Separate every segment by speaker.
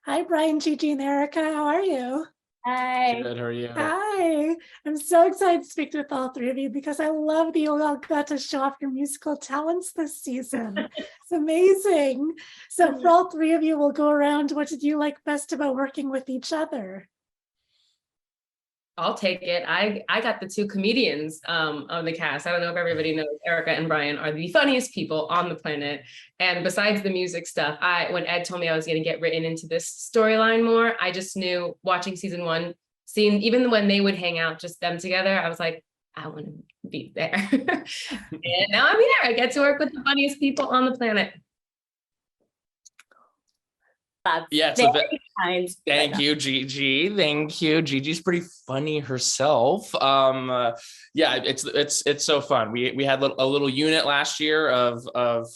Speaker 1: Hi, Brian, Gigi, and Erica. How are you?
Speaker 2: Hi.
Speaker 3: Good, how are you?
Speaker 1: Hi. I'm so excited to speak with all three of you because I love that you all got to show off your musical talents this season. It's amazing. So, for all three of you, we'll go around. What did you like best about working with each other?
Speaker 2: I'll take it. I got the two comedians on the cast. I don't know if everybody knows Erica and Brian are the funniest people on the planet. And besides the music stuff, when Ed told me I was going to get written into this storyline more, I just knew watching season one, seeing even when they would hang out, just them together, I was like, I want to be there. And now I'm here. I get to work with the funniest people on the planet.
Speaker 3: Yeah, it's
Speaker 2: Very kind.
Speaker 3: thank you, Gigi. Thank you. Gigi's pretty funny herself. Yeah, it's so fun. We had a little unit last year of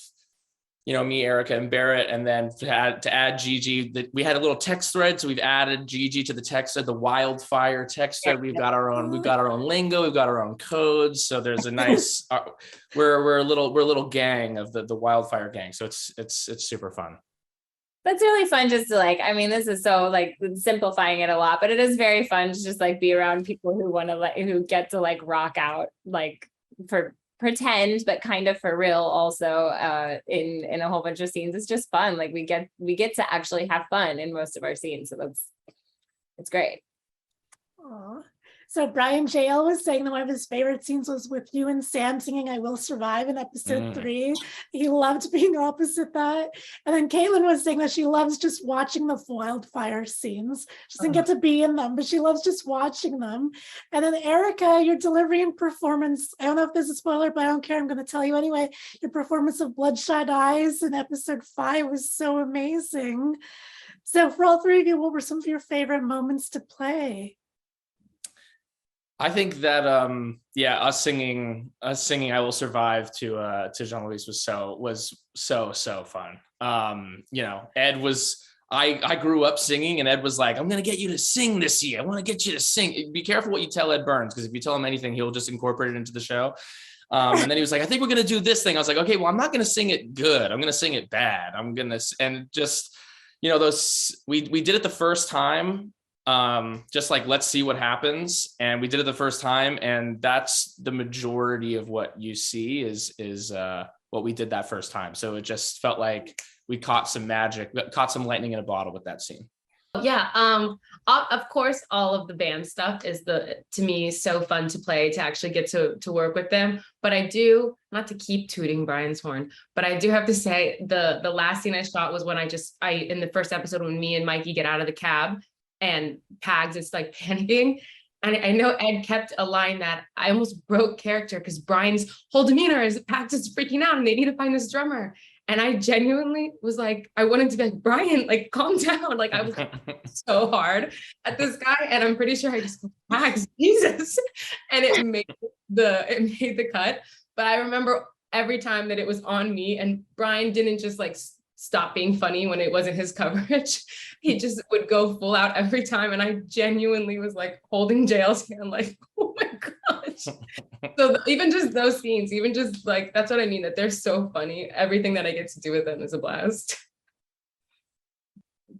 Speaker 3: me, Erica, and Barrett, and then to add Gigi, we had a little text thread. So we've added Gigi to the text thread, the Wildfire text thread. We've got our own lingo, we've got our own codes. So there's a nice we're a little gang of the Wildfire gang. So it's super fun.
Speaker 4: That's really fun just to this is so simplifying it a lot, but it is very fun to just be around people who get to rock out for pretend, but kind of for real also in a whole bunch of scenes. It's just fun. We get to actually have fun in most of our scenes. So it's great.
Speaker 1: Aww. So Brian JL was saying that one of his favorite scenes was with you and Sam singing "I Will Survive" in episode 3. He loved being opposite that. And then Caitlin was saying that she loves just watching the Wildfire scenes. She doesn't get to be in them, but she loves just watching them. And then Erica, your delivery and performance, I don't know if this is a spoiler, but I don't care. I'm going to tell you anyway. Your performance of Bloodshot Eyes in episode 5 was so amazing. So for all three of you, what were some of your favorite moments to play?
Speaker 3: I think that us singing "I Will Survive" to Jean-Louis was so fun. Ed was I grew up singing, and Ed was like, "I'm gonna get you to sing this year. I want to get you to sing." Be careful what you tell Ed Burns, because if you tell him anything, he'll just incorporate it into the show. And then he was like, "I think we're gonna do this thing." I was like, "Okay, well, I'm not gonna sing it good. I'm gonna sing it bad. And just those we did it the first time. Just let's see what happens, and we did it the first time, and that's the majority of what you see is what we did that first time. So it just felt like we caught some magic, caught some lightning in a bottle with that scene.
Speaker 2: Yeah, of course, all of the band stuff is to me so fun to play, to actually get to work with them. But I do, not to keep tooting Brian's horn, but I do have to say the last scene I shot was when I in the first episode, when me and Mikey get out of the cab and Pags is panicking. And I know Ed kept a line that I almost broke character, because Brian's whole demeanor is Pags is freaking out and they need to find this drummer. And I genuinely was I wanted to be like, Brian, calm down. I was so hard at this guy. And I'm pretty sure I just Pags, Jesus. And it made the cut. But I remember every time that it was on me, and Brian didn't just stop being funny when it wasn't his coverage. He just would go full out every time. And I genuinely was holding JL's hand, oh my gosh. So even just those scenes, even just that's what I mean, that they're so funny. Everything that I get to do with them is a blast.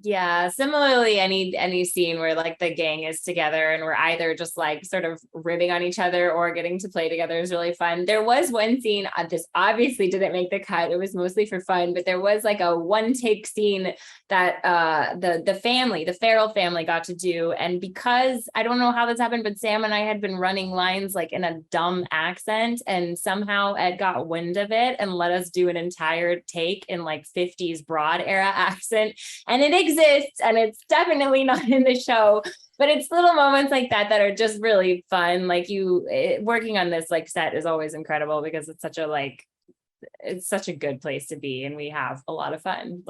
Speaker 4: Yeah, similarly, any scene where the gang is together and we're either just sort of ribbing on each other or getting to play together is really fun. There was one scene, this obviously didn't make the cut, it was mostly for fun, but there was a one take scene that the Farrell family got to do. And because I don't know how this happened, but Sam and I had been running lines in a dumb accent, and somehow Ed got wind of it and let us do an entire take in 50s broad era accent. And it exists, and it's definitely not in the show, but it's little moments like that are just really fun. Working on this set is always incredible, because it's such a good place to be, and we have a lot of fun,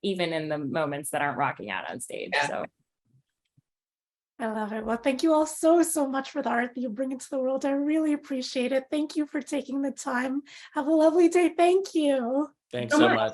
Speaker 4: even in the moments that aren't rocking out on stage. So
Speaker 1: I love it. Well, thank you all so much for the art that you bring into the world. I really appreciate it. Thank you for taking the time. Have a lovely day. Thank you.
Speaker 3: Thanks so much.